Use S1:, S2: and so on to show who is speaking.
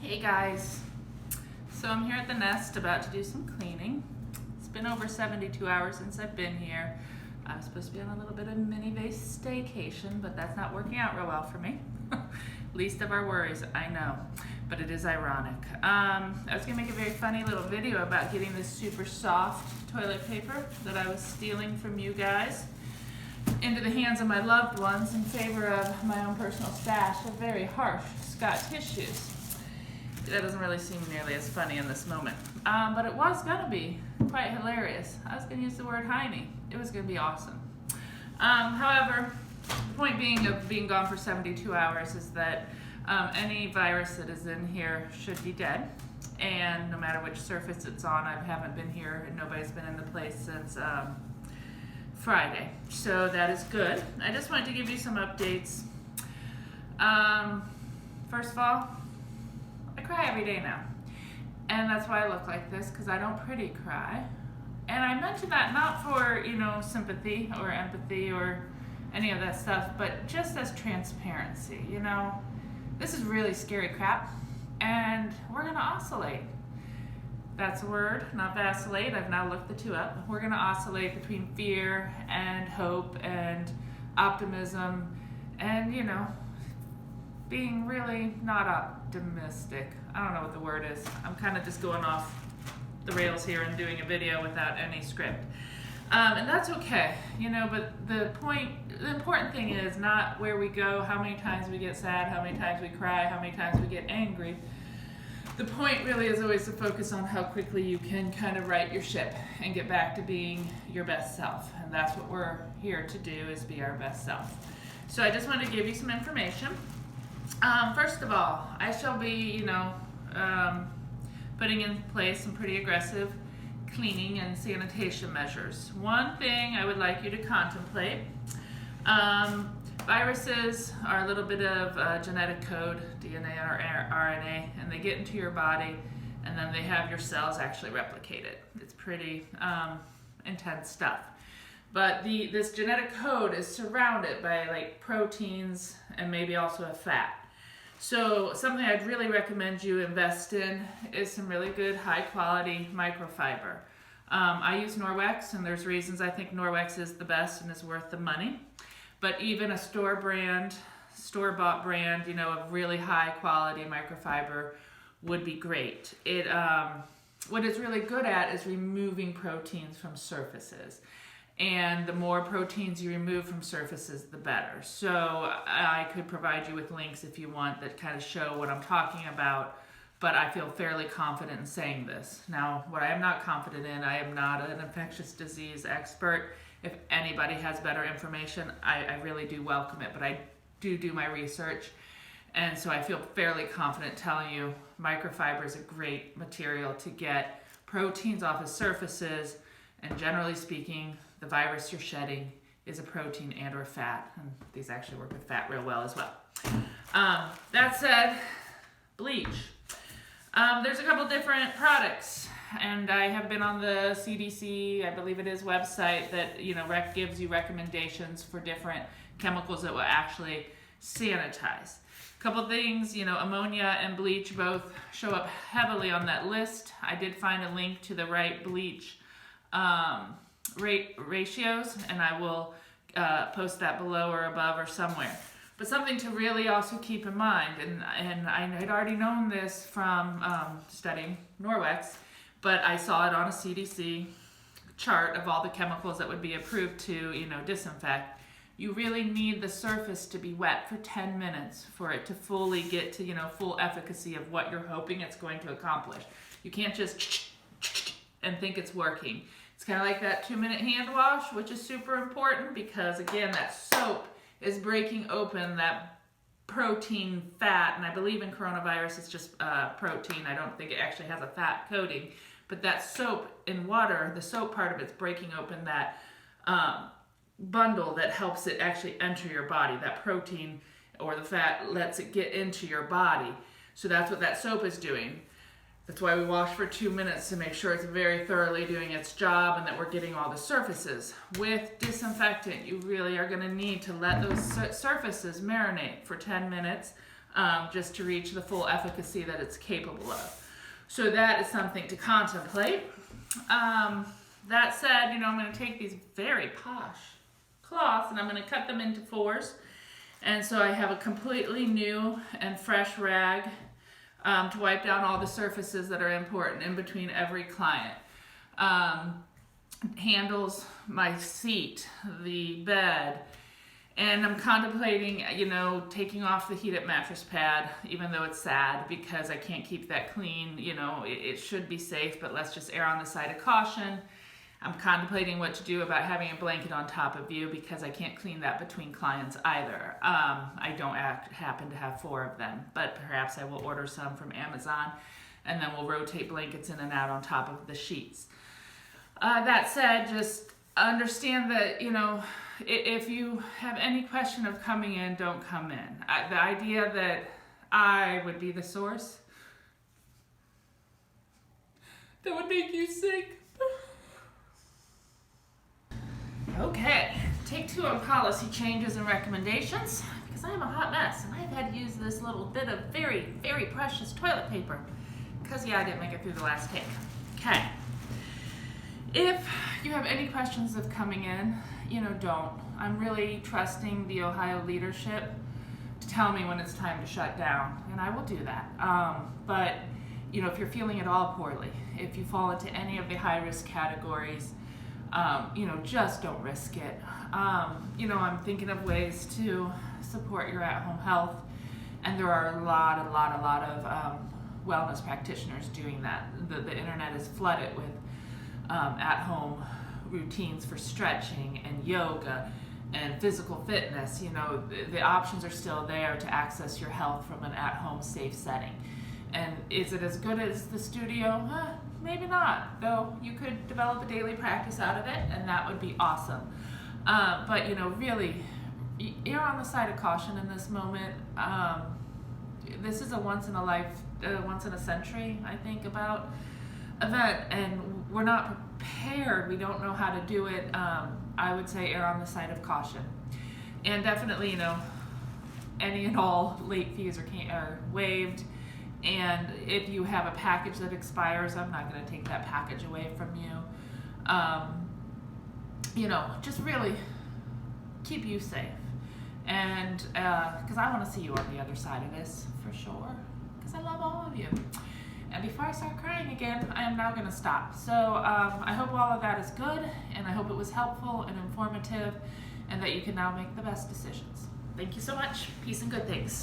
S1: Hey guys, so I'm here at the nest about to do some cleaning. It's been over 72 hours since I've been here. I was supposed to be on a little bit of mini-based staycation, but that's not working out real well for me. Least of our worries, I know, but it is ironic. I was gonna make a very funny little video about getting this super soft toilet paper that I was stealing from you guys into the hands of my loved ones in favor of my own personal stash of very harsh Scott tissues. That doesn't really seem nearly as funny in this moment, but it was gonna be quite hilarious. I was gonna use the word Heine. It was gonna be awesome. However, the point being of being gone for 72 hours is that any virus that is in here should be dead, and no matter which surface it's on, I haven't been here and nobody's been in the place since Friday, so that is good. I just wanted to give you some updates. First of all, I cry every day now, and that's why I look like this, because I don't pretty cry. And I mention that not for, sympathy or empathy or any of that stuff, but just as transparency. This is really scary crap, and we're gonna oscillate. That's a word, not vacillate. I've now looked the two up. We're gonna oscillate between fear and hope and optimism and, being really not optimistic. I don't know what the word is. I'm kind of just going off the rails here and doing a video without any script. And that's okay, but the important thing is not where we go, how many times we get sad, how many times we cry, how many times we get angry. The point really is always to focus on how quickly you can kind of right your ship and get back to being your best self. And that's what we're here to do, is be our best self. So I just wanted to give you some information. First of all, I shall be, putting in place some pretty aggressive cleaning and sanitation measures. One thing I would like you to contemplate, viruses are a little bit of genetic code, DNA or RNA, and they get into your body, and then they have your cells actually replicate it. It's pretty intense stuff. But this genetic code is surrounded by proteins and maybe also a fat. So something I'd really recommend you invest in is some really good high quality microfiber. I use Norwex, and there's reasons I think Norwex is the best and is worth the money. But even a store-bought brand, of really high quality microfiber would be great. What it's really good at is removing proteins from surfaces. And the more proteins you remove from surfaces, the better. So I could provide you with links if you want that kind of show what I'm talking about, but I feel fairly confident in saying this. Now, what I am not confident in, I am not an infectious disease expert. If anybody has better information, I really do welcome it, but I do my research. And so I feel fairly confident telling you microfiber is a great material to get proteins off of surfaces, and generally speaking, the virus you're shedding is a protein and or fat, and these actually work with fat real well as well. That said, bleach. There's a couple different products, and I have been on the CDC, I believe it is, website that gives you recommendations for different chemicals that will actually sanitize. A couple things, ammonia and bleach both show up heavily on that list. I did find a link to the right bleach ratios, and I will post that below or above or somewhere. But something to really also keep in mind, and I had already known this from studying Norwex, but I saw it on a CDC chart of all the chemicals that would be approved to disinfect. You really need the surface to be wet for 10 minutes for it to fully get to full efficacy of what you're hoping it's going to accomplish. You can't just and think it's working. It's kind of like that 2-minute hand wash, which is super important because, again, that soap is breaking open that protein fat, and I believe in coronavirus it's just protein. I don't think it actually has a fat coating, but that soap in water, the soap part of it's breaking open that bundle that helps it actually enter your body. That protein or the fat lets it get into your body. So that's what that soap is doing. That's why we wash for 2 minutes, to make sure it's very thoroughly doing its job and that we're getting all the surfaces. With disinfectant, you really are going to need to let those surfaces marinate for 10 minutes just to reach the full efficacy that it's capable of. So that is something to contemplate. That said, I'm going to take these very posh cloths and I'm going to cut them into 4s. And so I have a completely new and fresh rag to wipe down all the surfaces that are important in between every client. Handles, my seat, the bed, and I'm contemplating, taking off the heated mattress pad, even though it's sad because I can't keep that clean. It should be safe, but let's just err on the side of caution. I'm contemplating what to do about having a blanket on top of you because I can't clean that between clients either. I don't happen to have 4 of them, but perhaps I will order some from Amazon and then we'll rotate blankets in and out on top of the sheets. That said, just understand that, if you have any question of coming in, don't come in. The idea that I would be the source, that would make you sick. Okay, take 2 on policy changes and recommendations, because I am a hot mess and I've had to use this little bit of very, very precious toilet paper because, I didn't make it through the last take. Okay. If you have any questions of coming in, don't. I'm really trusting the Ohio leadership to tell me when it's time to shut down, and I will do that. But, if you're feeling at all poorly, if you fall into any of the high-risk categories, just don't risk it. I'm thinking of ways to support your at-home health, and there are a lot of wellness practitioners doing that. The internet is flooded with at-home routines for stretching and yoga and physical fitness. The options are still there to access your health from an at-home safe setting. And is it as good as the studio? Maybe not, though you could develop a daily practice out of it and that would be awesome. But really, err on the side of caution in this moment. This is a once in a century, I think, about event, and we're not prepared. We don't know how to do it. I would say err on the side of caution, and definitely, any and all late fees are waived. And if you have a package that expires, I'm not going to take that package away from you. Just really keep you safe, and because I want to see you on the other side of this for sure, because I love all of you. And before I start crying again, I am now going to stop. So I hope all of that is good, and I hope it was helpful and informative, and that you can now make the best decisions. Thank you so much. Peace and good things.